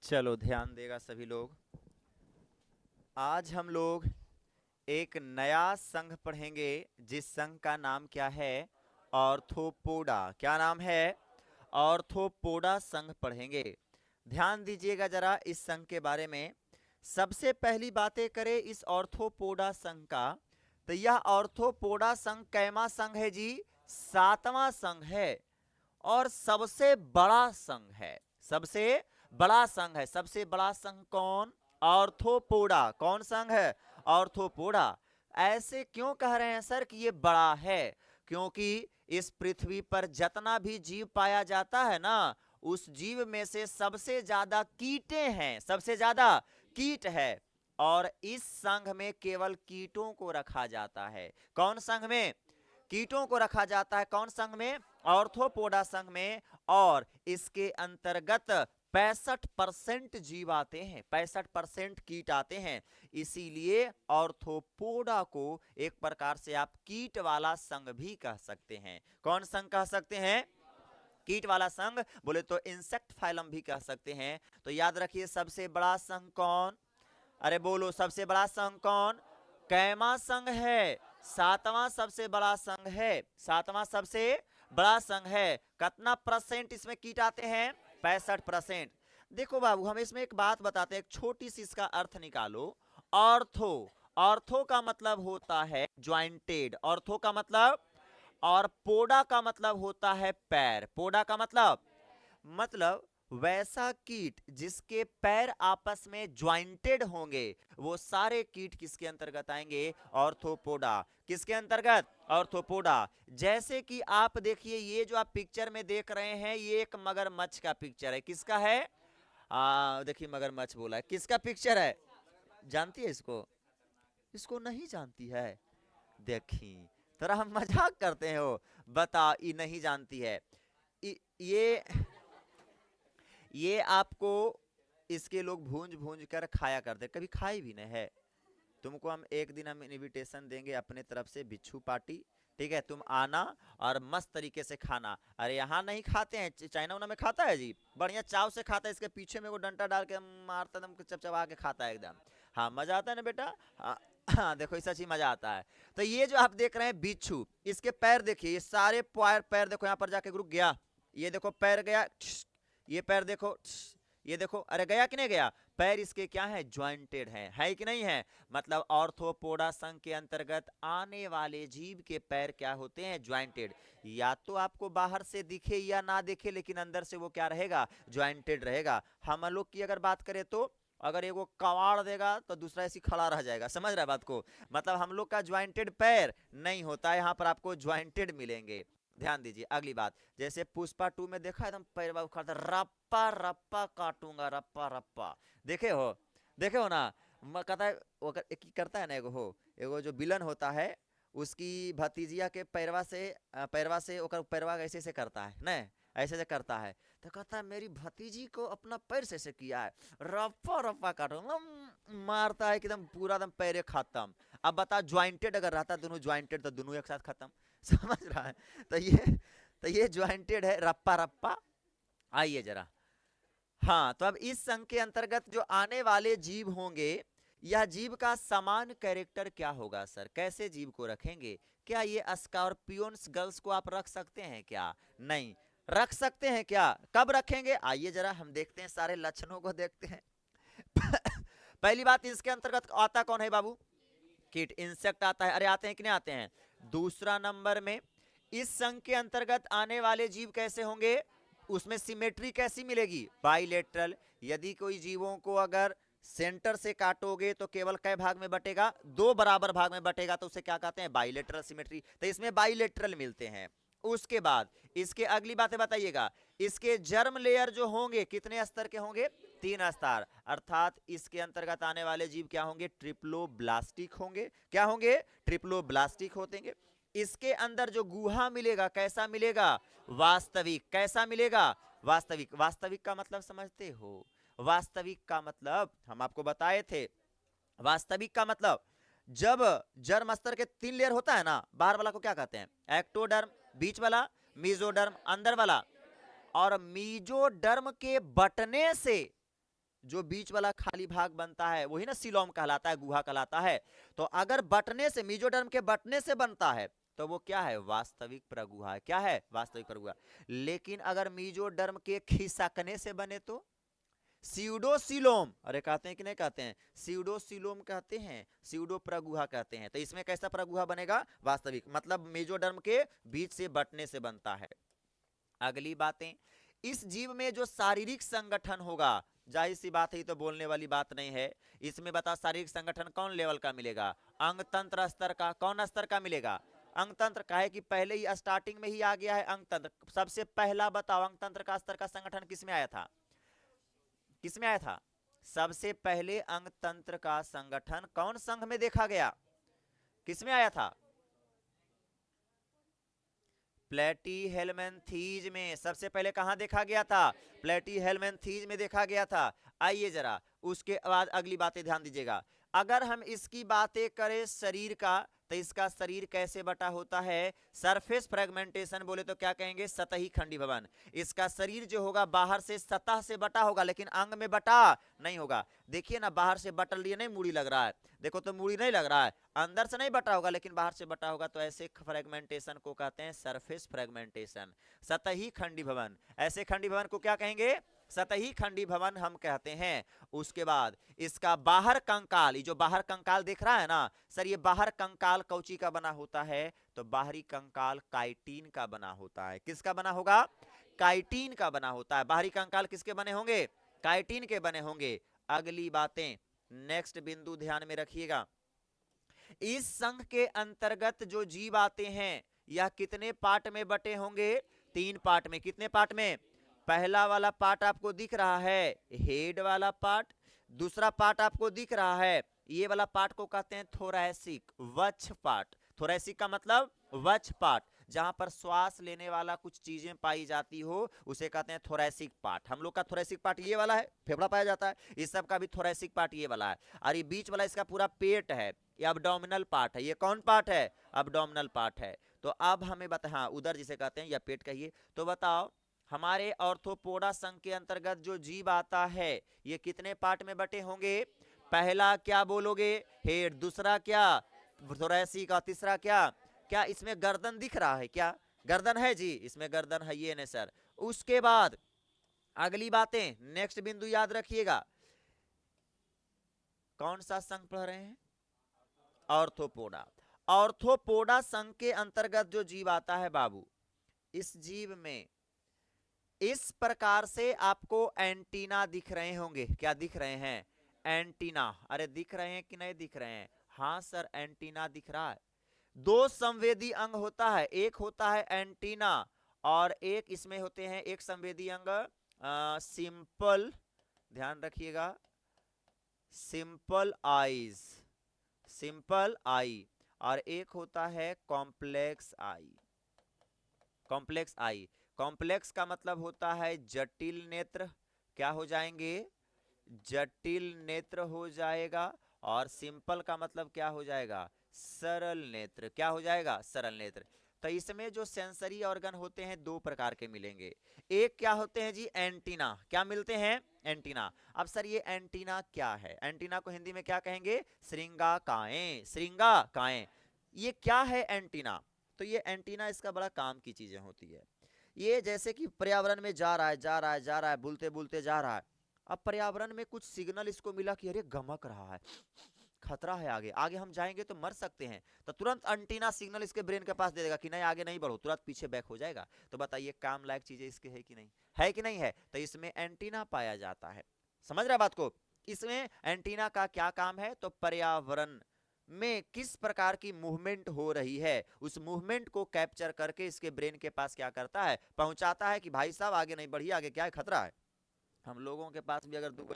चलो ध्यान देगा सभी लोग। आज हम लोग एक नया संघ पढ़ेंगे जिस संघ का नाम क्या है? ऑर्थोपोडा। क्या नाम है? ऑर्थोपोडा संघ पढ़ेंगे। ध्यान दीजिएगा जरा इस संघ के बारे में। सबसे पहली बातें करें इस ऑर्थोपोडा संघ का, तो यह ऑर्थोपोडा संघ कैमा संघ है जी? सातवां संघ है और सबसे बड़ा संघ है। सबसे बड़ा संघ है। सबसे बड़ा संघ कौन? ऑर्थोपोडा। कौन संघ है? ऑर्थोपोडा। ऐसे क्यों कह रहे हैं सर कि ये बड़ा है? क्योंकि इस पृथ्वी पर जितना भी जीव पाया जाता है ना, उस जीव में से सबसे ज्यादा कीटे हैं। सबसे ज्यादा कीट है और इस संघ में केवल कीटों को रखा जाता है। कौन संघ में? कीटों को रखा जाता है। कौन संघ में? ऑर्थोपोडा संघ में। और इसके अंतर्गत 65% जीव आते हैं, 65% कीट आते हैं। इसीलिए ऑर्थोपोडा को एक प्रकार से आप कीट वाला संघ भी कह सकते हैं। कौन संघ कह सकते हैं? कीट वाला संघ। बोले तो इंसेक्ट फाइलम भी कह सकते हैं। तो याद रखिए सबसे बड़ा संघ कौन? अरे बोलो, सबसे बड़ा संघ कौन? कैमा संघ है। सातवां सबसे बड़ा संघ है। सातवां सबसे बड़ा संघ है। कितना परसेंट इसमें कीट आते हैं? 65%। देखो बाबू, हम इसमें एक बात बताते हैं, एक छोटी सी इसका अर्थ निकालो। ऑर्थो, ऑर्थो का मतलब होता है ज्वाइंटेड। ऑर्थो का मतलब, और पोडा का मतलब होता है पैर। पोडा का मतलब वैसा कीट जिसके पैर आपस में ज्वाइंटेड होंगे, वो सारे कीट किसके अंतर्गत आएंगे? ऑर्थोपोडा। किसके अंतर्गत? ऑर्थोपोडा। जैसे कि आप देखिए, ये जो आप पिक्चर में देख रहे हैं, ये एक मगरमच्छ का पिक्चर है। किसका है? देखिए मगरमच्छ बोला है। किसका पिक्चर है? जानती है इसको? इसको नहीं जानती है? देखी, थोड़ा हम मजाक करते हैं। हो बता, ये नहीं जानती है। ये आपको इसके लोग भूंज भूंज कर खाया करते, कभी खाई भी नहीं है। तुमको हम एक दिन हम इनविटेशन देंगे अपने तरफ से, बिच्छू पार्टी। ठीक है, तुम आना और मस्त तरीके से खाना। अरे यहाँ नहीं खाते हैं, चाइना उना में खाता है जी, बढ़िया चाव से खाता है। इसके पीछे में वो डंडा डाल के मारता, एकदम चपचपा के खाता है एकदम। हाँ मजा आता है ना बेटा? हाँ। हाँ, देखो ऐसा चीज मजा आता है। तो ये जो आप देख रहे हैं बिच्छू, इसके पैर देखिए, ये सारे पैर पैर देखो, यहाँ पर जाके रुक गया। ये देखो पैर गया, ये पैर देखो, ये देखो, अरे गया कि नहीं गया? पैर इसके क्या है? ज्वाइंटेड है कि नहीं है? मतलब ऑर्थोपोडा संघ के अंतर्गत आने वाले जीव के पैर क्या होते हैं? ज्वाइंटेड। या तो आपको बाहर से दिखे या ना दिखे, लेकिन अंदर से वो क्या रहेगा? ज्वाइंटेड रहेगा। हम लोग की अगर बात करें तो अगर एगो कवाड़ देगा तो दूसरा ऐसी खड़ा रह जाएगा। समझ रहा है बात को? मतलब हम लोग का ज्वाइंटेड पैर नहीं होता है, यहाँ पर आपको ज्वाइंटेड मिलेंगे। ध्यान दीजिए अगली बात। जैसे पुष्पा 2 में देखा एकदम पैर उखाड़ता, रप्पा रप्पा काटूंगा, रप्पा रप्पा। देखे हो? देखे हो ना? कहता है वो एक करता है ना, एगो जो विलन होता है, उसकी भतीजिया के पैरवा से ओकर पैरवा ऐसे से करता है ना, ऐसे से करता है। तो कहता है मेरी भतीजी को अपना पैर से ऐसे किया है, रप्पा रप्पा काटूंगा। मारता है कि एकदम पूरा एकदम पैरे खत्म। अब बता, ज्वाइंटेड अगर रहता दोनों ज्वाइंटेड, तो दोनों एक साथ खत्म। समझ रहा है? तो ये ज्वाइंटेड है, रप्पा रप्पा। आइए जरा। हाँ, तो अब इस संघ के अंतर्गत जो आने वाले जीव होंगे, यह जीव का समान कैरेक्टर क्या होगा सर? कैसे जीव को रखेंगे? क्या ये स्कॉर्पियंस गर्ल्स को आप रख सकते हैं क्या? नहीं रख सकते हैं क्या? कब रखेंगे? आइए जरा हम देखते हैं, सारे लक्षणों को देखते हैं। पहली बात, इसके अंतर्गत आता कौन है बाबू? कीट, इंसेक्ट आता है। अरे आते हैं कि नहीं आते हैं? दूसरा नंबर में, इस संघ के अंतर्गत आने वाले जीव कैसे होंगे? उसमें सिमेट्री कैसी मिलेगी? बाइलेटरल। यदि कोई जीवों को अगर सेंटर से काटोगे तो केवल कै भाग में बटेगा? 2 बराबर भाग में बटेगा, तो उसे क्या कहते हैं? Bilateral symmetry. तो इसमें बाइलेटरल मिलते हैं। उसके बाद इसके अगली बातें बताइएगा। इसके जर्म लेयर जो होंगे कितने स्तर के होंगे? 3 स्तर। अर्थात इसके अंतर्गत आने वाले जीव क्या होंगे? ट्रिप्लोब्लास्टिक होंगे। क्या होंगे? ट्रिप्लोब्लास्टिक होते। इसके अंदर जो गुहा मिलेगा कैसा मिलेगा? वास्तविक। कैसा मिलेगा? वास्तविक। वास्तविक का मतलब समझते हो? वास्तविक का मतलब हम आपको बताए थे। वास्तविक का मतलब, जब जर्म स्तर के 3 लेयर होता है ना, बाहर वाला को क्या कहते हैं? एक्टोडर्म, बीच वाला मीजोडर्म, अंदर वाला। और मीजोडर्म के बटने से जो बीच वाला खाली भाग बनता है वही ना सीलोम कहलाता है, गुहा कहलाता है। तो अगर बटने से, मेजोडर्म के बटने से बनता है तो वो क्या है, वास्तविक प्रगुहा है। क्या है, वास्तविक प्रगुहा। लेकिन अगर मेजोडर्म के खिसकने से बने तो सीउडोसीलोम, अरे कहते हैं कि नहीं कहते हैं, सीउडोसीलोम कहते हैं, सीउडो प्रगुहा कहते हैं। तो इसमें कैसा प्रगुहा बनेगा, वास्तविक, मतलब मेजोडर्म के बीच से बटने से बनता है। अगली बातें, इस जीव में जो शारीरिक संगठन होगा, जाहिर सी बात है, ये तो बोलने वाली बात नहीं है। इसमें बता शारीरिक संगठन कौन लेवल का मिलेगा, अंग तंत्र स्तर का। कौन स्तर का मिलेगा, अंग तंत्र का। है कि पहले ही स्टार्टिंग में ही आ गया है अंग तंत्र। सबसे पहला बताओ अंग तंत्र का स्तर का संगठन किसमें आया था, किसमें आया था, सबसे पहले अंग तंत्र का संगठन कौन संघ में देखा गया, किसमें आया था, प्लेटीहेल्मिन्थीज में। सबसे पहले कहां देखा गया था, प्लेटीहेल्मिन्थीज में देखा गया था। आइए जरा उसके बाद अगली बातें ध्यान दीजिएगा। अगर हम इसकी बातें करें शरीर का, तो इसका शरीर कैसे बटा होता है, सरफेस फ्रेगमेंटेशन बोले तो क्या कहेंगे, सतही खंडी भवन। इसका शरीर जो होगा बाहर से सतह से बटा होगा, लेकिन अंग में बटा नहीं होगा। देखिए ना, बाहर से बटल लिए नहीं मूड़ी लग रहा है, देखो तो मूड़ी नहीं लग रहा है, अंदर से नहीं बटा होगा लेकिन बाहर से बटा होगा। तो ऐसे फ्रेगमेंटेशन को कहते हैं सरफेस फ्रेगमेंटेशन, सतही खंडी भवन। ऐसे खंडी भवन को क्या कहेंगे, सतही खंडी भवन हम कहते हैं। उसके बाद इसका बाहर कंकाल, ये जो बाहर कंकाल दिख रहा है ना सर, ये बाहर कंकाल कौची का बना होता है, तो बाहरी कंकाल काइटिन का बना होता है। किसका बना होगा, काइटिन का बना होता है। बाहरी कंकाल किसके बने होंगे, काइटिन के बने होंगे। अगली बातें, नेक्स्ट बिंदु ध्यान में रखिएगा। इस संघ के अंतर्गत जो जीव आते हैं यह कितने पार्ट में बटे होंगे, 3 पार्ट में। कितने पार्ट में, पहला वाला पार्ट आपको दिख रहा है हेड वाला पार्ट, दूसरा पार्ट आपको दिख रहा है ये वाला पार्ट को कहते हैं थोरैसिक, वक्ष पार्ट। थोरैसिक का मतलब वक्ष पार्ट, जहां पर श्वास लेने वाला कुछ चीजें पाई जाती हो उसे कहते हैं थोरैसिक पार्ट। हम लोग का थोरैसिक पार्ट ये वाला है, फेफड़ा पाया जाता है, इस सब का भी थोरैसिक पार्ट ये वाला है। और ये बीच वाला इसका पूरा पेट है, ये अब्डोमिनल पार्ट है। ये कौन पार्ट है, अब्डोमिनल पार्ट है। तो अब हमें बता, हाँ उदर जिसे कहते हैं या पेट कहिए। तो बताओ हमारे ऑर्थोपोडा संघ के अंतर्गत जो जीव आता है ये कितने पार्ट में बटे होंगे, पहला क्या बोलोगे, हेड, दूसरा क्या थोरैसिक, और तीसरा क्या, क्या इसमें गर्दन दिख रहा है, क्या गर्दन है जी, इसमें गर्दन है ये नहीं सर। उसके बाद अगली बातें, नेक्स्ट बिंदु याद रखिएगा, कौन सा संघ पढ़ रहे हैं, ऑर्थोपोडा। ऑर्थोपोडा संघ के अंतर्गत जो जीव आता है बाबू, इस जीव में इस प्रकार से आपको एंटीना दिख रहे होंगे। क्या दिख रहे हैं, एंटीना। अरे दिख रहे हैं कि नहीं दिख रहे हैं, हाँ सर एंटीना दिख रहा है। 2 संवेदी अंग होता है, एक होता है एंटीना और एक इसमें होते हैं एक संवेदी अंग सिंपल, ध्यान रखिएगा, सिंपल आईज, सिंपल आई, और एक होता है complex I. Complex I, complex का मतलब होता है जटिल नेत्र, क्या हो जाएंगे, जटिल नेत्र हो जाएगा। और सिंपल का मतलब क्या हो जाएगा, सरल नेत्र, क्या हो जाएगा, सरल नेत्र। तो इसमें जो सेंसरी ऑर्गन होते हैं 2 प्रकार के मिलेंगे। एक क्या होते हैं जी, एंटीना। क्या मिलते हैं, एंटीना। अब सर ये एंटीना क्या है, एंटीना को हिंदी में क्या कहेंगे, श्रृंगाकाएं, श्रृंगाकाएं। ये क्या है एंटीना, तो ये एंटीना इसका बड़ा काम की चीजें होती है। ये जैसे कि पर्यावरण में जा रहा है जा रहा है जा रहा है, बुलते बुलते जा रहा है। अब पर्यावरण में कुछ सिग्नल इसको मिला कि अरे गमक रहा है, खतरा है, आगे आगे हम जाएंगे तो मर सकते हैं। तो तुरंत एंटीना सिग्नल इसके ब्रेन के पास दे देगा कि नहीं आगे नहीं बढ़ो, तुरंत पीछे बैक हो जाएगा। तो बताइए काम लायक चीजें इसके है कि नहीं, है कि नहीं है। तो इसमें एंटीना पाया जाता है, समझ रहे बात को। इसमें एंटीना का क्या काम है, तो पर्यावरण में किस प्रकार की मूवमेंट हो रही है उस मूवमेंट को कैप्चर करके इसके ब्रेन के पास क्या करता है, पहुंचाता है कि भाई साहब आगे नहीं बढ़िए, आगे क्या है, खतरा है। हम लोगों के पास भी अगर 2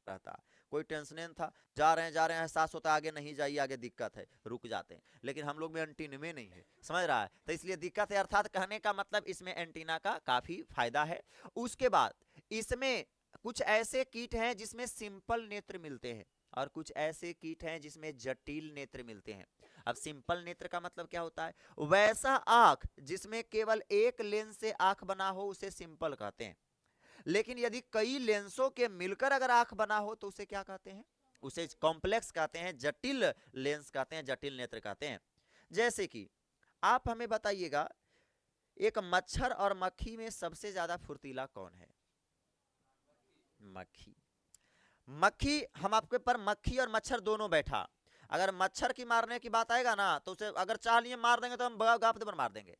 रहता, कोई टेंशन था, जा रहे हैं, एहसास होता है आगे नहीं जाइए, आगे दिक्कत है, रुक जाते हैं। लेकिन हम लोग में एंटीना में नहीं है, समझ रहा है। तो इसलिए दिक्कत है, अर्थात कहने का मतलब इसमें एंटीना का काफी फायदा है। उसके बाद इसमें कुछ ऐसे कीट हैं जिसमें सिंपल नेत्र मिलते हैं और कुछ ऐसे कीट हैं जिसमें जटिल नेत्र मिलते हैं। अब सिंपल नेत्र का मतलब क्या होता है, वैसा आंख जिसमें केवल एक लेंस से आंख बना हो उसे सिंपल कहते हैं। लेकिन यदि कई लेंसों के मिलकर अगर आंख बना हो तो उसे क्या कहते हैं? उसे कॉम्प्लेक्स कहते हैं, जटिल लेंस कहते हैं, जटिल नेत्र कहते हैं। जैसे कि आप हमें बताइएगा, एक मच्छर और मक्खी में सबसे ज्यादा फुर्तीला कौन है? मक्खी। मक्खी, हम आपके पर मक्खी और मच्छर दोनों बैठा, अगर मच्छर की मारने की बात आएगा ना तो उसे अगर चाह लिए मार देंगे तो हम गाप पर मार देंगे,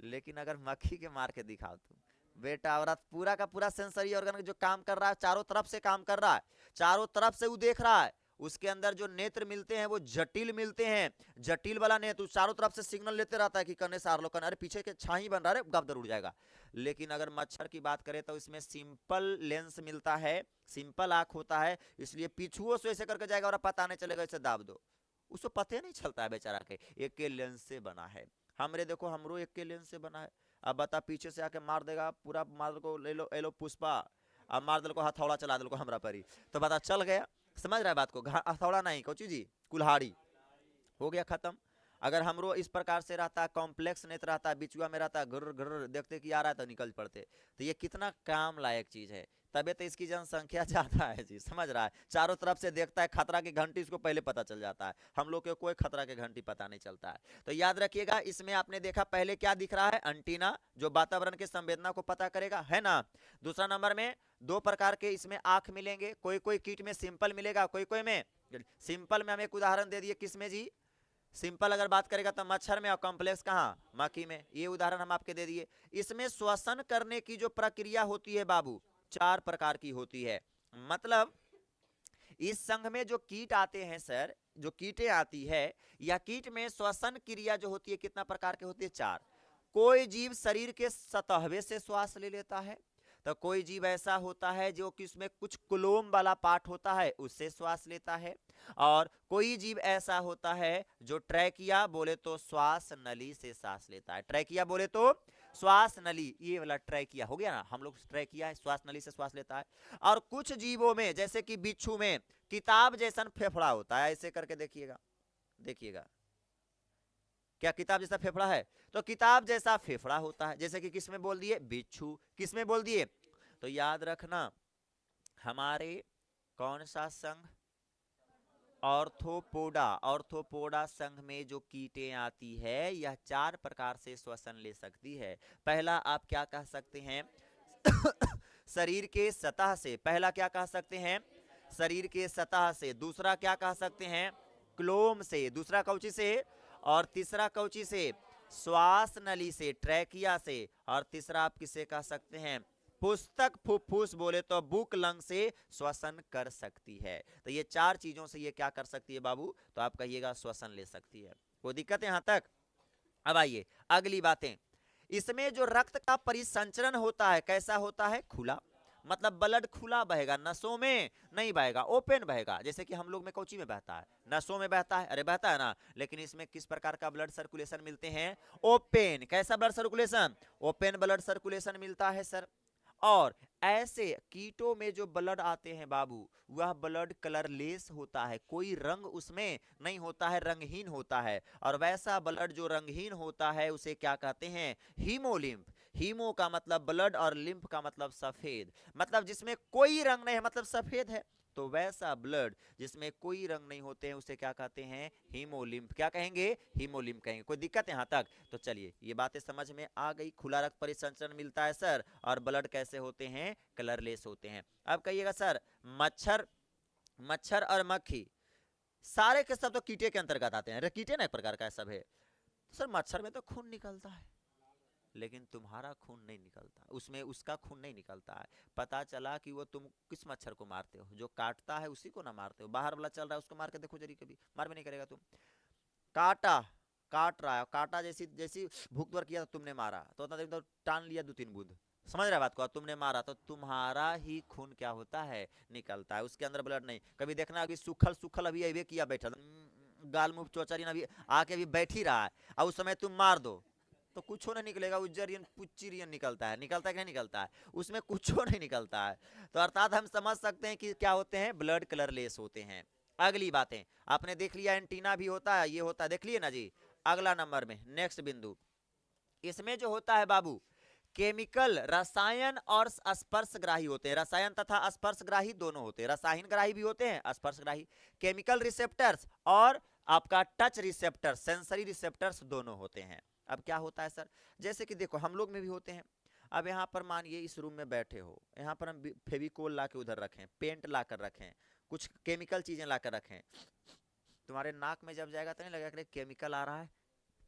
लेकिन अगर मक्खी के मार के दिखाओ तुम बेटा, औरत पूरा का पूरा सेंसरी ऑर्गन जो काम कर रहा है, चारों तरफ से काम कर रहा है, चारों तरफ से वो देख रहा है, उसके अंदर जो नेत्र मिलते हैं वो जटिल मिलते हैं, जटिल वाला नेत्र चारों तरफ से सिग्नल लेते रहता है कि करने से आर अरे पीछे के छाई बन रहा है, गप उड़ जाएगा। लेकिन अगर मच्छर की बात करें तो इसमें सिंपल लेंस मिलता है, सिंपल आंख होता है, इसलिए पीछुओं से ऐसे करके जाएगा और पता नहीं चलेगा, इसे दाब दो, उसको पता नहीं चलता है बेचारा के एक के लेंस से बना है। हमरे देखो, हमरो एक के लेंस से बना है। अब बता, पीछे से आके मार देगा, पूरा मार को ले लो पुष्पा, अब मार दिल को हथौड़ा चला दिल को हमरा परी, तो बता चल गया। समझ रहा है बात को? हथौड़ा नहीं, कोची जी, कुल्हाड़ी, हो गया खत्म। अगर हमरो इस प्रकार से रहता है, कॉम्प्लेक्स नेत्र रहता है, बिचुआ में रहता है, घर घर देखते कि आ रहा है तो निकल पड़ते, तो ये कितना काम लायक चीज है। तबे तो इसकी जनसंख्या ज्यादा है जी, समझ रहा है? चारों तरफ से देखता है, खतरा की घंटी इसको पहले पता चल जाता है, हम लोग को कोई खतरा की घंटी पता नहीं चलता है। तो याद रखिएगा, इसमें आपने देखा पहले क्या दिख रहा है? एंटीना, जो वातावरण के संवेदना को पता करेगा, है ना। दूसरा नंबर में दो प्रकार के इसमें आंख मिलेंगे, कोई कोई कीट में सिंपल मिलेगा, कोई कोई में सिंपल में। हम एक उदाहरण दे दिए, किसमें जी? सिंपल अगर बात करेगा तो मच्छर में, और कॉम्प्लेक्स कहाँ? मक्खी में। ये उदाहरण हम आपके दे दिए। इसमें श्वसन करने की जो प्रक्रिया होती है बाबू, 4 प्रकार की होती है। मतलब इस संघ में जो कीट आते हैं सर, जो कीटें आती है, या कीट में श्वसन क्रिया जो होती है, कितना प्रकार की होती है? 4। कोई जीव शरीर के सतहवे से श्वास ले लेता है, तो कोई जीव ऐसा होता है जो कि उसमें कुछ कुलोम वाला पार्ट होता है, उससे श्वास लेता है, और कोई जीव ऐसा होता है जो ट्रैकिया बोले तो श्वास नली से सांस लेता है। ट्रैकिया बोले तो श्वास नली, ये वाला ट्रैकिया हो गया ना, हम लोग ट्रैकिया है, श्वास नली से श्वास लेता है। और कुछ जीवों में, जैसे कि बिच्छू में किताब जैसा फेफड़ा होता है, ऐसे करके देखिएगा, देखिएगा क्या किताब जैसा फेफड़ा है? तो किताब जैसा फेफड़ा होता है, जैसे कि किसमें बोल दिए? बिच्छू। किसमें बोल दिए? तो याद रखना, हमारे कौन सा संघ? ऑर्थोपोडा। ऑर्थोपोडा संघ में जो कीटें आती है, यह 4 प्रकार से श्वसन ले सकती है। पहला आप क्या कह सकते हैं? शरीर के सतह से। पहला क्या कह सकते हैं? शरीर के सतह से। दूसरा क्या कह सकते हैं? क्लोम से। दूसरा कौची से? और तीसरा कौची से? श्वास नली से, ट्रैकिया से। और तीसरा आप किसे कह सकते हैं? पुस्तक फुफ्फुस बोले तो बुक लंग से श्वसन कर सकती है। तो ये 4 चीजों से ये क्या कर सकती है बाबू? तो आप कहिएगा श्वसन ले सकती है। कोई दिक्कत है यहां तक? अब आइए अगली बातें। इसमें जो रक्त का परिसंचरण होता है, कैसा होता है? खुला। मतलब ब्लड खुला बहेगा, नसों में नहीं बहेगा, ओपन बहेगा। जैसे कि हम लोग में कोची में बहता है? नसों में बहता है, अरे बहता है ना। लेकिन इसमें किस प्रकार का ब्लड सर्कुलेशन मिलते हैं? ओपन। कैसा blood circulation? Open blood circulation मिलता है सर। और ऐसे कीटों में जो ब्लड आते हैं बाबू, वह ब्लड कलरलेस होता है, कोई रंग उसमें नहीं होता है, रंगहीन होता है। और वैसा ब्लड जो रंगहीन होता है उसे क्या कहते हैं? हीमोलिम्फ। हीमो का मतलब ब्लड और लिम्फ का मतलब सफेद, मतलब जिसमें कोई रंग नहीं है, मतलब सफेद है। तो वैसा ब्लड जिसमें कोई रंग नहीं होते हैं उसे क्या कहते हैं? हीमोलिम्फ। क्या कहेंगे? हीमोलिम्फ कहेंगे। कोई दिक्कत है यहां तक? तो चलिए ये बातें समझ में आ गई। खुला रक्त परिसंचरण मिलता है सर, और ब्लड कैसे होते हैं? कलरलेस होते हैं। अब कहिएगा सर, मच्छर, मच्छर और मक्खी सारे के सब तो कीटे के अंतर्गत आते हैं। कीटे ना एक प्रकार का सब है। तो सर मच्छर में तो खून निकलता है, लेकिन तुम्हारा खून नहीं निकलता, उसमें उसका खून नहीं निकलता है। पता चला कि वो, तुम किस मच्छर को मारते हो? जो काटता है उसी को ना मारते हो। बाहर वाला चल रहा है उसको मार के देखो जरी, कभी मार भी नहीं करेगा तुम। काटा, काट रहा है, काटा जैसी जैसी भूख किया तो तुमने मारा, तो तो टान लिया 2-3 बूंद। समझ रहे बात को? तुमने मारा तो तुम्हारा ही खून क्या होता है? निकलता है, उसके अंदर ब्लड नहीं। कभी देखना अभी सूखल सूखल अभी अभी किया बैठा, गाल मुंह चौचरी अभी आके अभी बैठ ही रहा है, और उस समय तुम मार दो तो कुछ नहीं निकलेगा, उज्जरियन पुच्चिरियन निकलता है। निकलता है कि नहीं निकलता है? उसमें कुछ नहीं निकलता है। तो अर्थात हम समझ सकते हैं कि क्या होते हैं? ब्लड कलरलेस होते हैं। अगली बातें आपने देख लिया, एंटीना भी होता है, ये होता है, देख लिए ना जी। अगला नंबर में नेक्स्ट बिंदु, इसमें जो होता है बाबू, केमिकल रसायन और स्पर्शग्राही होते हैं। रसायन तथा स्पर्शग्राही दोनों होते हैं, रसायन ग्राही भी होते हैं, स्पर्शग्राही। केमिकल रिसेप्टर्स और आपका टच रिसेप्टर, सेंसरी रिसेप्टर्स दोनों होते हैं। अब क्या होता है सर, जैसे कि देखो हम लोग में भी होते हैं। अब यहाँ पर मानिए इस रूम में बैठे हो, यहाँ पर हम फेविकोल ला के उधर रखें, पेंट ला कर रखें, कुछ केमिकल चीजें ला कर रखें, तुम्हारे नाक में जब जाएगा तो नहीं लगेगा कि केमिकल आ रहा है?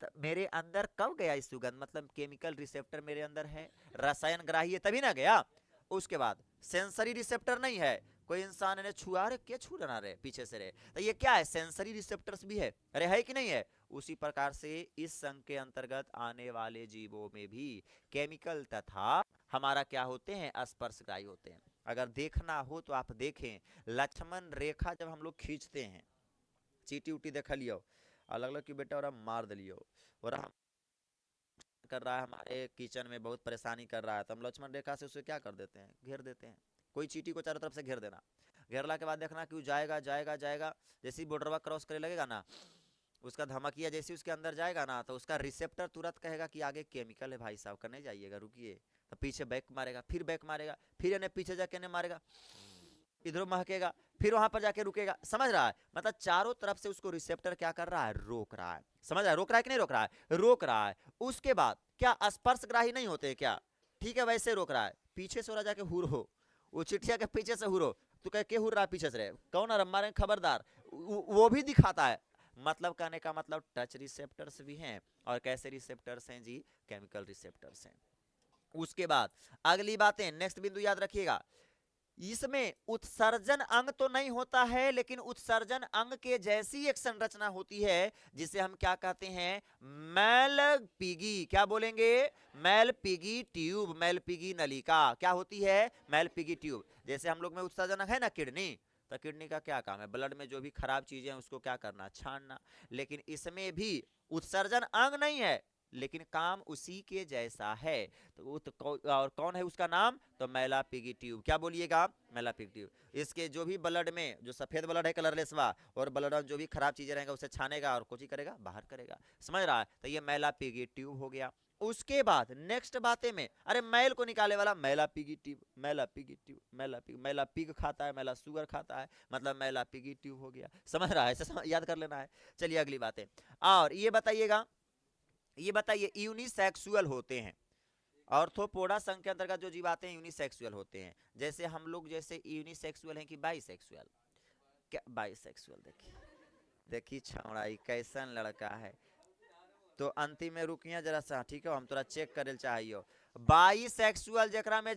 तो मेरे अंदर कब गया इस सुगंध, मतलब केमिकल रिसेप्टर मेरे अंदर है, रसायन ग्राही है, तभी ना गया। उसके बाद सेंसरी रिसेप्टर नहीं है, कोई इंसान ने छुआ, रे क्या छू रहा रे पीछे से रे, तो ये क्या है, सेंसरी रिसेप्टर्स भी है, अरे है कि नहीं है? उसी प्रकार से इस संघ के अंतर्गत आने वाले जीवों में भी केमिकल तथा हमारा क्या होते हैं, स्पर्शग्राही होते हैं। अगर देखना हो तो आप देखें, लक्ष्मण रेखा जब हम लोग खींचते हैं, चीटी उटी देख लियो, अलग अलग की बेटा और मार दिलियो, और हम कर रहा है हमारे किचन में बहुत परेशानी कर रहा है, तो हम लक्ष्मण रेखा से उसे क्या कर देते हैं, घेर देते हैं। कोई चीटी को चारों तरफ से घेर देना, घेरला के बाद देखना कि वो जाएगा जाएगा जाएगा, जैसे ही बॉर्डरवा क्रॉस करे लगेगा ना, उसका धमकिया जैसे उसके अंदर जाएगा ना, तो उसका रिसेप्टर तुरंत कहेगा कि आगे केमिकल है भाई साहब, करने जाइएगा, रुकिए। तो पीछे बैक मारेगा, फिर बैक मारेगा, फिर इन्हें पीछे जाके इन्हें मारेगा, इधर महकेगा, फिर वहां पर जाके रुकेगा। समझ रहा है, मतलब चारों तरफ से उसको रिसेप्टर क्या कर रहा है, रोक रहा है। समझ रहा है, रोक रहा है कि नहीं रोक रहा है, रोक रहा है। उसके बाद क्या स्पर्शग्राही नहीं होते क्या, ठीक है, वैसे रोक रहा है। पीछे से हो रहा जाके हुर हो, वो चिट्ठिया के पीछे से हुरो, तो कह के हुर रहा है पीछे से, कौन है मारे खबरदार, वो भी दिखाता है। मतलब कहने का मतलब टच रिसेप्टर्स भी हैं, और कैसे रिसेप्टर्स हैं जी, केमिकल रिसेप्टर्स हैं। उसके बाद अगली बातें, नेक्स्ट बिंदु याद रखिएगा, इसमें उत्सर्जन अंग तो नहीं होता है, लेकिन उत्सर्जन अंग के जैसी एक संरचना होती है, जिसे हम क्या कहते हैं, मैलपीगी। क्या बोलेंगे, मैलपीगी ट्यूब, मैलपीगी नलिका। क्या होती है, मैलपीगी ट्यूब। जैसे हम लोग में उत्सर्जन अंग है ना किडनी, तो किडनी का क्या काम है, ब्लड में जो भी खराब चीजें हैं उसको क्या करना, छानना। लेकिन इसमें भी उत्सर्जन अंग नहीं है, लेकिन काम उसी के जैसा है। और कौन है उसका नाम, तो मैलापिगी ट्यूब। क्या बोलिएगा, मैलापिगी ट्यूब। इसके जो भी ब्लड में जो सफेद ब्लड है कलरलेसवा, और ब्लड में जो भी खराब चीजें रहेंगे उसे छानेगा और कोची करेगा, बाहर करेगा। समझ रहा है, तो ये मैलापिगी ट्यूब हो गया। उसके बाद नेक्स्ट बातें में, अरे मैल को निकाले वाला मैलापिगी ट्यूब, मैलापिगी ट्यूब, मैलापिग, मैला पिग खाता है, मैला सुगर खाता है, मतलब मैलापिगी ट्यूब हो गया। समझ रहा है, ऐसे याद कर लेना है। चलिए अगली बातें, और ये बताइएगा, ये बताइए यूनिसेक्सुअल होते हैं, ऑर्थोपोडा संघ के अंतर्गत जो जीव आते हैं यूनिसेक्सुअल होते हैं। जैसे हम लोग जैसे यूनिसेक्सुअल हैं कि बाइसेक्सुअल, क्या बाइसेक्सुअल, देखिए देखिए छौड़ाई कैसन लड़का है। तो अंतिम में रुकिए जरा सा, ठीक है, हम थोड़ा चेक करे चाहिए। बाइसेक्सुअल जरा में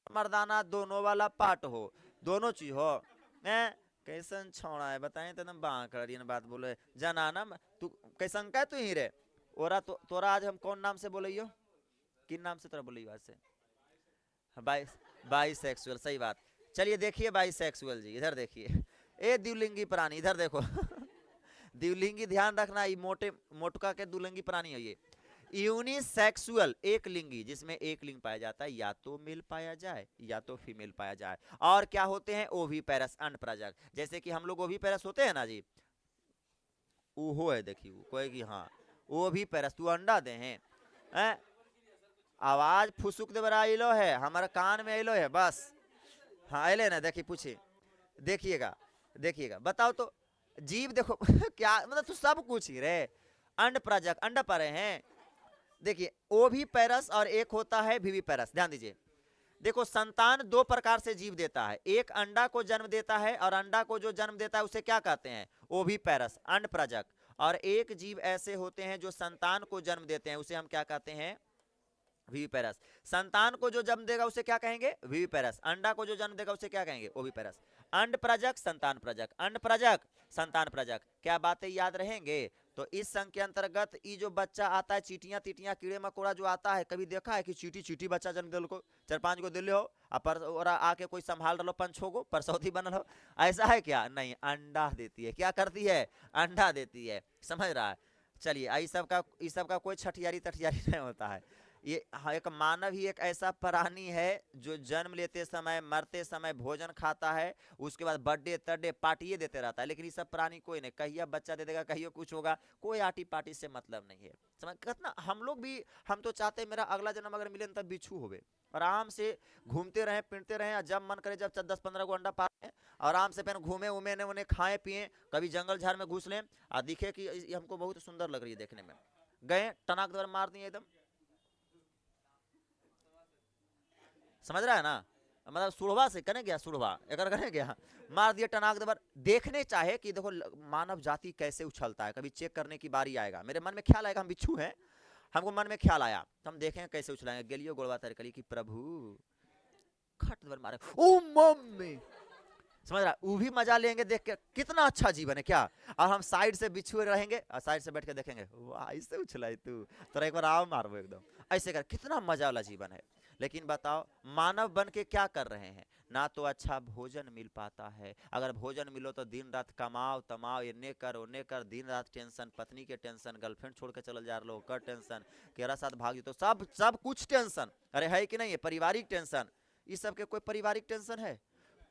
मर्दाना दोनों वाला पार्ट हो, दोनों चीज हो, कैसन छौड़ा है बताएं, तो बाँ बात बोले जनाना, तू कैसन का तू ही रे, ओरा तो तोरा आज हम कौन नाम से बोलियो, किन नाम से तोरा बोलियो आज से, बाइसेक्सुअल, सही बात। चलिए देखिए बाइसेक्सुअल जी, इधर देखिए, ए द्विलिंगी प्राणी, इधर देखो द्विलिंगी ध्यान रखना, ये मोटे मोटका के द्विलिंगी प्राणी है ये। यूनिसेक्सुअल एक लिंगी, जिसमें एक लिंग पाया जाता है, या तो मेल पाया जाए या तो फीमेल पाया जाए। और क्या होते हैं, ओवीपेरस, अनप्रजक। जैसे कि हम लोग ओवीपेरस होते हैं ना जी, वो है देखिए कोई कि हाँ ओवीपेरस, तू अंडा दे हैं, आवाज फुसुक दे बरा इलो है, हमारा कान में इलो है बस, हाँ अले ना, देखिए पूछिए, देखिएगा देखिएगा, बताओ तो जीव देखो क्या मतलब, तू सब कुछ ही रे, अंड प्रजक, अंडा परे हैं। देखिए ओवीपेरस और एक होता है विविपेरस, ध्यान दीजिए। देखो संतान दो प्रकार से जीव देता है, एक अंडा को जन्म देता है, और अंडा को जो जन्म देता है उसे क्या कहते हैं, ओवीपेरस, अंड प्रजक। और एक जीव ऐसे होते हैं जो संतान को जन्म देते हैं, उसे हम क्या कहते हैं, विविपेरस। संतान को जो जन्म देगा उसे क्या कहेंगे, विविपेरस। अंडा को जो जन्म देगा उसे क्या कहेंगे, ओविपेरस। अंड प्रजक, संतान प्रजक, अंड प्रजक, संतान प्रजक। क्या बातें याद रहेंगे। तो इस संघ के अंतर्गत ये जो बच्चा आता है, चीटियां तीटियां कीड़े मकोड़ा जो आता है, कभी देखा है कि चीटी चीटी बच्चा जन्म दिल को, 4-5 को दिल हो, और आके कोई संभाल रहा 5-6 को, परसौती बनल हो, ऐसा है क्या, नहीं, अंडा देती है। क्या करती है, अंडा देती है। समझ रहा है। चलिए इस सब का कोई छठियारी तठियारी नहीं होता है, ये हाँ, एक मानव ही एक ऐसा प्राणी है जो जन्म लेते समय मरते समय भोजन खाता है, उसके बाद बर्थडे तर्डे पार्टी देते रहता है, लेकिन ये सब प्राणी कोई नहीं, कहिया बच्चा दे देगा, कहियो कुछ होगा, कोई आटी पार्टी से मतलब नहीं है। समझ कितना हम लोग भी, हम तो चाहते हैं मेरा अगला जन्म अगर मिले तब बिच्छू होवे, आराम से घूमते रहे पिटते रहे, जब मन करे जब 10-15 को अंडा पाए, आराम से फिर घूमे उमे ने उन्हें खाए पिए, कभी जंगल झाड़ में घुस लें और दिखे कि ये हमको बहुत सुंदर लग रही है देखने में, गए टनाक दर मार दिए एकदम, समझ रहा है ना, मतलब सुढ़वा से कने गया, सुढ़वा एक कने गया, मार दिया टनाक दबर। देखने चाहे कि देखो मानव जाति कैसे उछलता है, कभी चेक करने की बारी आएगा, मेरे मन में ख्याल आएगा हम बिच्छू हैं, हमको मन में ख्याल आया तो हम देखें कैसे उछलाएंगे, गेलियो गोड़वा तर करी कि प्रभु खट दबर मारे, ओ मम्मी, समझ रहा, वो भी मजा लेंगे देख के, कितना अच्छा जीवन है क्या। और हम साइड से बिछुए रहेंगे और साइड से बैठ के देखेंगे, वाह ऐसे उछलाई तू, तो एक बार आओ मारो एकदम ऐसे कर, कितना मजा वाला जीवन है। लेकिन बताओ मानव बन के क्या कर रहे हैं, ना तो अच्छा भोजन मिल पाता है, अगर भोजन मिलो तो दिन रात कमाओ तमाओ, इन्ने कर उन्ने कर, दिन रात टेंशन, पत्नी के टेंशन, गर्लफ्रेंड छोड़ के चल जा रहे हो कर टेंशन, केरा साथ भागी तो सब सब कुछ टेंशन, अरे है कि नहीं है, पारिवारिक टेंशन, इस सब के कोई पारिवारिक टेंशन है,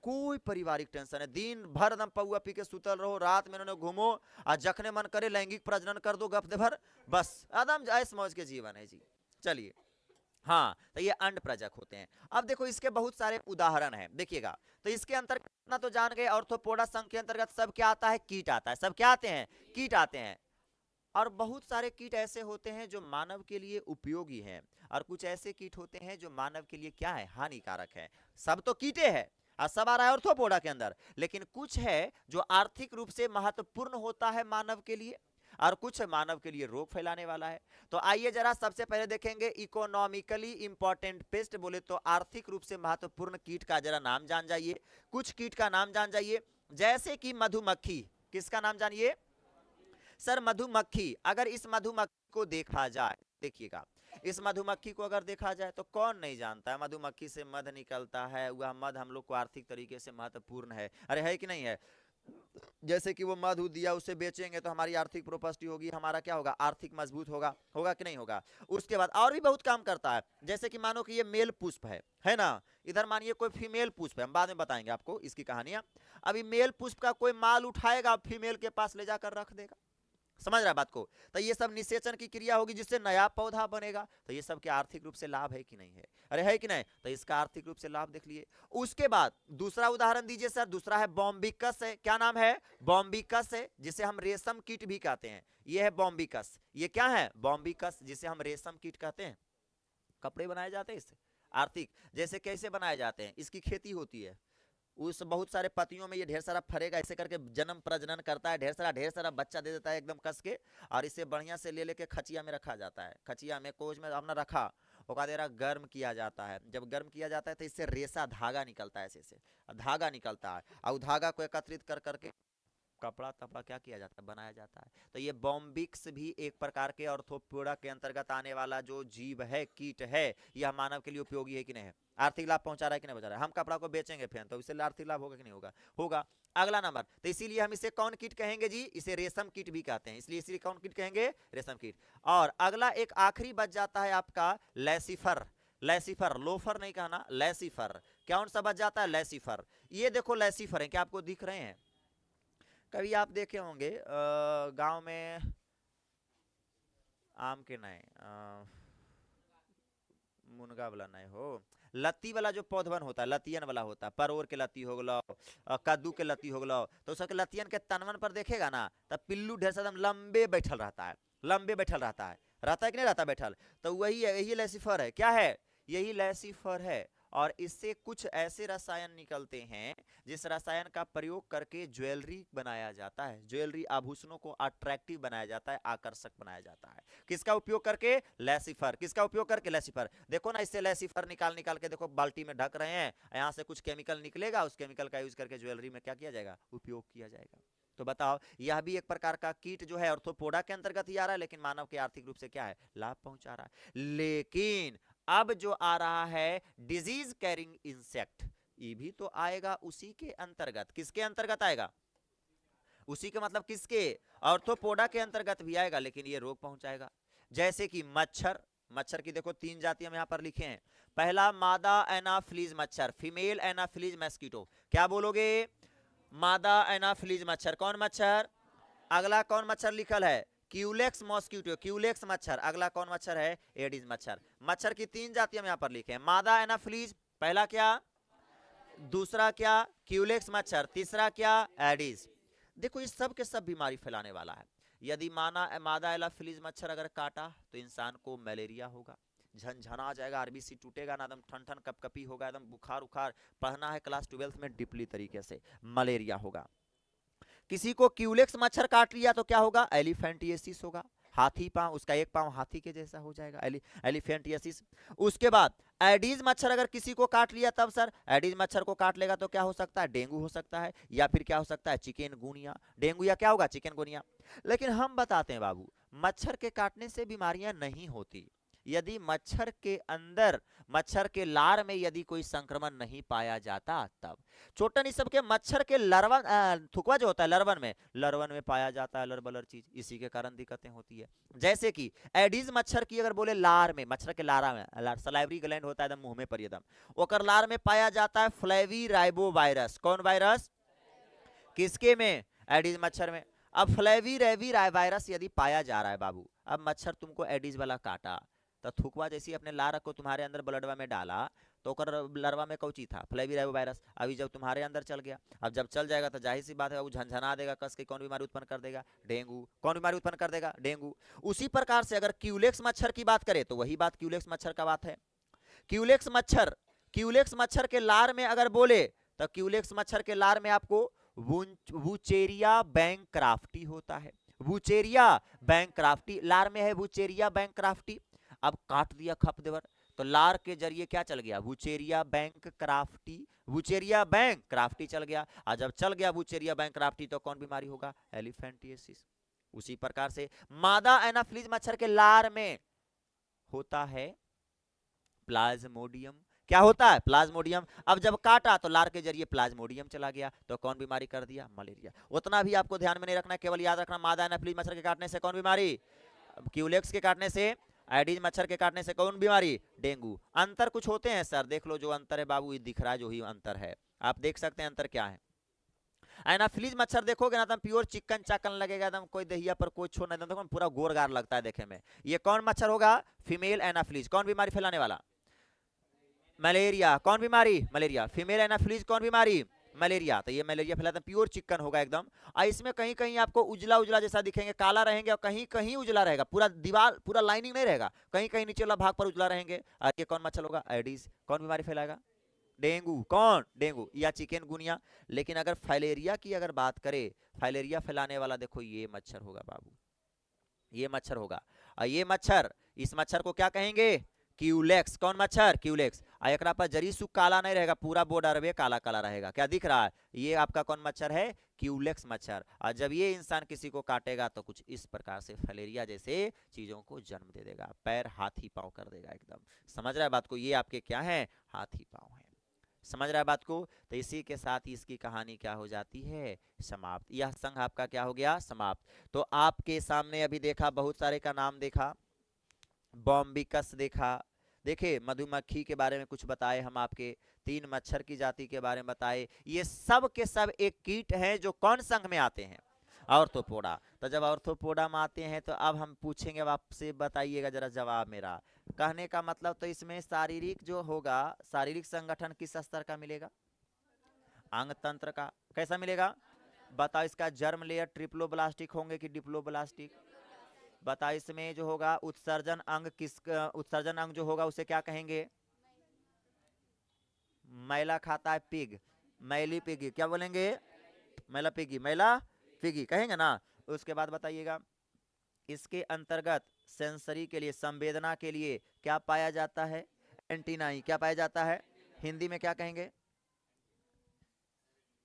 कोई पारिवारिक टेंशन है, दिन भर दम पौआ पी के सुतल रहो, रात में उन्होंने घूमो और जखने मन करे लैंगिक प्रजनन कर दो गप दे भर, बस एकदम ऐस मौज के जीवन है जी। चलिए हाँ, तो ये अंड प्रजक होते हैं। अब देखो इसके बहुत सारे उदाहरण हैं, देखिएगा, तो इसके अंतर्गत ना तो जान गए, ऑर्थोपोडा संघ के अंतर्गत सब क्या आता है, कीट आता है, सब क्या आते हैं, कीट आते हैं। और बहुत सारे कीट ऐसे होते हैं जो मानव के लिए उपयोगी हैं, और कुछ ऐसे कीट होते हैं जो मानव के लिए क्या है, हानिकारक है। सब तो कीटे हैं और सब आ रहा है ऑर्थोपोडा के अंदर, लेकिन कुछ है जो आर्थिक रूप से महत्वपूर्ण होता है मानव के लिए, और कुछ मानव के लिए रोग फैलाने वाला है। तो आइए जरा सबसे पहले देखेंगे इकोनॉमिकली इंपॉर्टेंट पेस्ट, बोले तो आर्थिक रूप से महत्वपूर्ण कीट का जरा नाम जान जाइए, कुछ कीट का नाम जान जाइए, जैसे कि मधुमक्खी, किसका नाम जानिए सर, मधुमक्खी। अगर इस मधुमक्खी को देखा जाए, देखिएगा इस मधुमक्खी को अगर देखा जाए तो कौन नहीं जानता है मधुमक्खी से मध निकलता है, वह मध हम लोग को आर्थिक तरीके से महत्वपूर्ण है, अरे है कि नहीं है। जैसे कि वो मधु दिया उसे बेचेंगे तो हमारी आर्थिक प्रोपर्टी होगी, हमारा क्या होगा, आर्थिक मजबूत होगा, होगा कि नहीं होगा। उसके बाद और भी बहुत काम करता है, जैसे कि मानो कि ये मेल पुष्प है ना, इधर मानिए कोई फीमेल पुष्प है, हम बाद में बताएंगे आपको इसकी कहानियां। अभी मेल पुष्प का कोई माल उठाएगा फीमेल के पास ले जाकर रख देगा, समझ रहा है बात को। तो ये सब निषेचन की क्रिया होगी जिससे नया पौधा बनेगा, तो ये सब के आर्थिक रूप से लाभ है कि नहीं है, अरे है कि नहीं, तो इसका आर्थिक रूप से लाभ देख लिए। उसके बाद दूसरा उदाहरण दीजिए सर, दूसरा है बॉम्बिकस है, क्या नाम है, बॉम्बिकस है, जिसे हम रेशम कीट भी कहते हैं, ये है बॉम्बिकस, ये क्या है बॉम्बिकस, जिसे हम रेशम कीट कहते हैं। कपड़े बनाए जाते हैं इससे, आर्थिक, जैसे कैसे बनाए जाते हैं, इसकी खेती होती है, उस बहुत सारे पतियों में ये ढेर सारा फरेगा, ऐसे करके जन्म प्रजनन करता है, ढेर सारा बच्चा दे देता है एकदम कस के, और इसे बढ़िया से ले लेके खचिया में रखा जाता है, खचिया में कोच में अपना रखा, ओका देरा गर्म किया जाता है, जब गर्म किया जाता है तो इससे रेशा धागा निकलता है, ऐसे धागा निकलता है, और धागा को एकत्रित कर करके कपड़ा तपड़ा क्या किया जाता है, बनाया जाता है। तो ये बॉम्बिक्स भी एक प्रकार के ऑर्थोपोडा के अंतर्गत आने वाला जो जीव है, कीट है, यह मानव के लिए उपयोगी है कि नहीं है, आर्थिक लाभ पहुंचा रहा है कि नहीं पहुंचा रहा है। हम कपड़ा को बेचेंगे फिर तो इससे आर्थिक लाभ होगा कि नहीं होगा, होगा। अगला नंबर, तो इसीलिए हम इसे कौन कीट कहेंगे जी, इसे रेशम कीट भी कहते हैं, इसलिए इसीलिए कौन कीट कहेंगे, रेशम कीट। और अगला एक आखिरी बच जाता है आपका लैसिफर, लैसिफर, लोफर नहीं कहना, लैसिफर, कौन सा बच जाता है, लैसिफर। ये देखो लैसिफर है, क्या आपको दिख रहे हैं, कभी आप देखे होंगे गांव में आम के नहीं, मुनगा वाला नहीं हो, लत्ती वाला जो पौधवन होता है, लतियन वाला होता है, परोर के लत्ती हो गलो, कद्दू के लत्ती हो गलो, तो उसके लतियन के तनवन पर देखेगा ना, तब पिल्लू ढेर सारा लंबे बैठल रहता है, लंबे बैठल रहता है, रहता है कि नहीं रहता बैठल, तो वही है, यही लैसिफर है, क्या है, यही लैसिफर है। और इससे कुछ ऐसे रसायन निकलते हैं जिस रसायन का प्रयोग करके ज्वेलरी बनाया जाता है, ज्वेलरी आभूषणों को अट्रैक्टिव बनाया जाता है, आकर्षक बनाया जाता है, किसका उपयोग करके, लैसिफर, किसका उपयोग करके, लैसिफर। देखो ना इससे लैसिफर निकाल निकाल के देखो बाल्टी में ढक रहे हैं, यहाँ से कुछ केमिकल निकलेगा, उस केमिकल का यूज करके ज्वेलरी में क्या किया जाएगा, उपयोग किया जाएगा। तो बताओ यह भी एक प्रकार का कीट जो है ऑर्थोपोडा के अंतर्गत ही आ रहा है, लेकिन मानव के आर्थिक रूप से क्या है, लाभ पहुंचा रहा है। लेकिन अब जो आ रहा है डिजीज कैरिंग इंसेक्ट, ये भी तो आएगा उसी के अंतर्गत, किसके अंतर्गत आएगा, उसी के मतलब किसके, ऑर्थोपोडा के अंतर्गत भी आएगा, लेकिन ये रोग पहुंचाएगा। जैसे कि मच्छर, मच्छर की देखो 3 जाति हम यहाँ पर लिखे हैं। पहला मादा एनाफिलीज मच्छर, फीमेल एनाफिलीज मस्कीटो। क्या बोलोगे? मादा एनाफिलीज मच्छर। कौन मच्छर? अगला कौन मच्छर लिखल है? क्यूलेक्स मॉस्किटो, क्यूलेक्स मच्छर। अगला कौन मच्छर है? एडिस मच्छर। मच्छर की 3 जाति हम यहाँ पर लिखे हैं। मादा एनाफिलीज, पहला क्या? दूसरा क्या? क्यूलेक्स मच्छर। तीसरा क्या? एडिस। देखो ये सब के सब बीमारी फैलाने वाला है। यदि मादा एनाफिलीज मच्छर अगर काटा तो इंसान को मलेरिया होगा, झनझना जाएगा, आरबीसी टूटेगा ना, एकदम ठन ठन कपकपी होगा, एकदम बुखार उखार, पढ़ना है क्लास 12 में डीपली तरीके से, मलेरिया होगा। किसी को क्यूलेक्स मच्छर काट लिया तो क्या होगा? एलिफेंटिएसिस होगा, हाथी पांव, उसका एक पांव हाथी के जैसा हो जाएगा, एलिफेंटिएसिस। उसके बाद एडीज मच्छर अगर किसी को काट लिया तब सर, एडीज मच्छर को काट लेगा तो क्या हो सकता है? डेंगू हो सकता है, या फिर क्या हो सकता है? चिकनगुनिया। डेंगू या क्या होगा? चिकनगुनिया। लेकिन हम बताते हैं बाबू, मच्छर के काटने से बीमारियां नहीं होती। यदि मच्छर के अंदर, मच्छर के लार में यदि कोई संक्रमण नहीं पाया जाता तब। छोटन इस सब के मच्छर के लर्वन, थुकवा जो होता है लर्वन में पाया जाता है, लर चीज, इसी के कारण दिक्कतें होती है। जैसे कि एडीज मच्छर की अगर बोले लार में, मच्छर के लारा में, सलाइवरी ग्लैंड होता है एकदम मुंह में पर एकदम, ओकर लार में पाया जाता है फ्लेवी राइबो वायरस। कौन वायरस? किसके में? एडीज मच्छर में। अब फ्लेवी रेवी वायरस यदि पाया जा रहा है बाबू, अब मच्छर तुमको एडीज वाला काटा तो थुकवा जैसी अपने लार को तुम्हारे अंदर ब्लडवा में डाला तो ओकर लरवा में कौची था? फ्लेवी रेवी वायरस। अभी जब तुम्हारे अंदर चल गया, अब जब चल जाएगा तो जाहिर सी बात है वो झनझना देगा, कस के कौन बीमारी उत्पन्न कर देगा? डेंगू। कौन बीमारी उत्पन्न कर देगा? डेंगू। उसी प्रकार से अगर क्यूलेक्स मच्छर की बात करें तो वही बात क्यूलेक्स मच्छर का बात है। क्यूलेक्स मच्छर, क्यूलेक्स मच्छर के लार में अगर बोले तो क्यूलेक्स मच्छर के लार में आपको वुचेरिया बैंकक्राफ्टी होता है। वुचेरिया बैंकक्राफ्टी लार में है, वुचेरिया बैंकक्राफ्टी। अब काट दिया खप देवर तो लार के जरिए क्या चल गया? वुचेरिया बैंकक्राफ्टी, वुचेरिया बैंकक्राफ्टी चल गया। और जब चल गया वुचेरिया बैंकक्राफ्टी तो कौन बीमारी होगा? एलिफेंटिएसिस। उसी प्रकार से मादा एनाफिलीज मच्छर के लार में होता है प्लाज्मोडियम। क्या होता है? प्लाज्मोडियम। अब जब काटा तो लार के जरिए प्लाज्मोडियम चला गया तो कौन बीमारी कर दिया? मलेरिया। उतना भी आपको ध्यान में नहीं रखना, केवल याद रखना मादा एनाफिलीज मच्छर के काटने से कौन बीमारी? क्यूलेक्स के काटने से, एडीज मच्छर के काटने से कौन बीमारी? डेंगू। अंतर कुछ होते हैं सर? देख लो जो अंतर है बाबू, ये दिख रहा है जो ही अंतर है, आप देख सकते हैं अंतर क्या है। एनाफिलीज मच्छर देखोगे ना एकदम प्योर चिकन चाकन लगेगा, एकदम कोई दहिया पर कोई छोड़ नहीं, देखो पूरा गोरगार लगता है देखे में। ये कौन मच्छर होगा? Female Anopheles. कौन बीमारी फैलाने वाला? मलेरिया। कौन बीमारी? मलेरिया। फीमेल एनाफिलीज कौन बीमारी? मलेरिया। तो ये मलेरिया फैलाता है, प्योर चिकन होगा एकदम। और इसमें कहीं कहीं आपको उजला उजला जैसा दिखेंगे, काला रहेंगे और कहीं कहीं उजला रहेगा, पूरा दीवार पूरा लाइनिंग नहीं रहेगा, कहीं कहीं नीचे वाला भाग पर उजला रहेंगे। और ये कौन मच्छर होगा? एडीज। कौन बीमारी फैलाएगा? डेंगू। कौन? डेंगू या चिकनगुनिया। लेकिन अगर फाइलेरिया की अगर बात करें, फाइलेरिया फैलाने वाला देखो ये मच्छर होगा बाबू, ये मच्छर होगा। और ये मच्छर, इस मच्छर को क्या कहेंगे? क्यूलेक्स। कौन मच्छर? क्यूलेक्स। एकरा पर जरी सु काला नहीं रहेगा, पूरा बॉर्डर में काला काला रहेगा। क्या दिख रहा है? ये आपका कौन मच्छर है? क्यूलेक्स मच्छर। और जब ये इंसान किसी को काटेगा तो कुछ इस प्रकार से फलेरिया जैसे चीजों को जन्म दे देगा, पैर हाथी पांव कर देगा एकदम। समझ रहा है बात को? ये आपके क्या है? हाथी पांव है। समझ रहा है बात को? तो इसी के साथ ही इसकी कहानी क्या हो जाती है? समाप्त। यह संघ आपका क्या हो गया? समाप्त। तो आपके सामने अभी देखा, बहुत सारे का नाम देखा, बॉम्बिकस देखा, देखे मधुमक्खी के बारे में कुछ बताए हम आपके, 3 मच्छर की जाति के बारे में बताए। ये सब के सब एक कीट हैं जो कौन संघ में आते हैं? ऑर्थोपोडा। तो जब ऑर्थोपोडा में आते हैं तो अब हम पूछेंगे, आपसे बताइएगा जरा जवाब मेरा। कहने का मतलब तो इसमें शारीरिक जो होगा, शारीरिक संगठन किस स्तर का मिलेगा? अंग तंत्र का। कैसा मिलेगा? बताओ इसका जर्म लेयर ट्रिप्लोब्लास्टिक होंगे कि डिप्लोब्लास्टिक? बता इसमें जो होगा उत्सर्जन अंग, किस उत्सर्जन अंग जो होगा उसे क्या कहेंगे? मैला खाता है पिग, मैली पिगी। क्या बोलेंगे? मैला पिगी, मैला पिगी कहेंगे ना। उसके बाद बताइएगा इसके अंतर्गत सेंसरी के लिए, संवेदना के लिए क्या पाया जाता है? एंटीनाई। क्या पाया जाता है? हिंदी में क्या कहेंगे?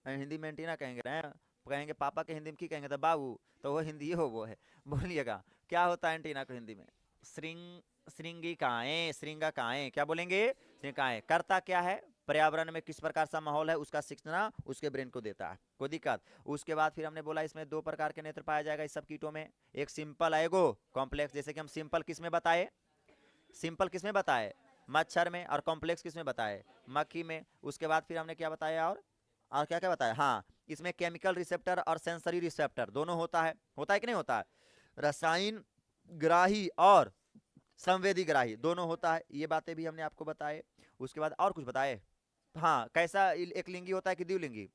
हिंदी में एंटीना कहेंगे ना, कहेंगे पापा के हिंदी में की कहेंगे? तो बाबू तो वो हिंदी हो वो है, बोलिएगा क्या होता है एंटीना को हिंदी में? श्रृंगिकाएं, श्रृंगिकाएं। क्या बोलेंगे? श्रृंगिकाएं। करता क्या है? पर्यावरण में किस प्रकार सा माहौल है उसका शिक्षण उसके ब्रेन को देता है, कोई दिक्कत? उसके बाद फिर हमने बोला इसमें 2 प्रकार के नेत्र पाया जाएगा इस सब कीटों में, एक सिंपल एगो कॉम्प्लेक्स। जैसे कि हम सिंपल किस में बताए? सिंपल किसमें बताए, मच्छर में, और कॉम्प्लेक्स किसमें बताए, मक्खी में। उसके बाद फिर हमने क्या बताया, और क्या क्या बताया, हाँ इसमें केमिकल रिसेप्टर और सेंसरी रिसेप्टर दोनों होता है कि नहीं होता है, रसायन ग्राही और संवेदी ग्राही दोनों होता है, ये बातें भी हमने आपको बताए। उसके बाद और कुछ बताए, हाँ कैसा एक लिंगी होता है कि द्विलिंगी,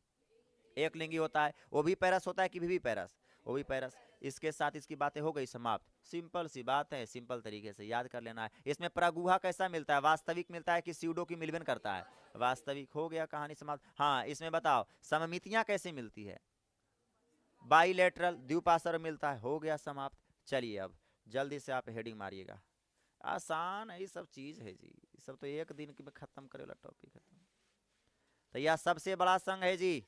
एक लिंगी होता है, वो भी पैरस होता है कि भी पैरस, वो भी पैरस। इसके साथ इसकी बातें हो गई समाप्त, सिंपल सी बात है, सिंपल तरीके से याद कर लेना है। इसमें प्रगुहा कैसा मिलता है, वास्तविक मिलता है कि स्यूडो की मिलबन करता है, वास्तविक, हो गया कहानी समाप्त। हाँ इसमें बताओ सममितियां कैसे मिलती है, बाइलेटरल द्विपार्श्व मिलता है, हो गया समाप्त। चलिए अब जल्दी से आप हेडिंग मारिएगा, आसान है ये सब चीज है जी, ये सब तो एक दिन में खत्म करे वाला टॉपिक है। तो यह सबसे बड़ा संघ है जी,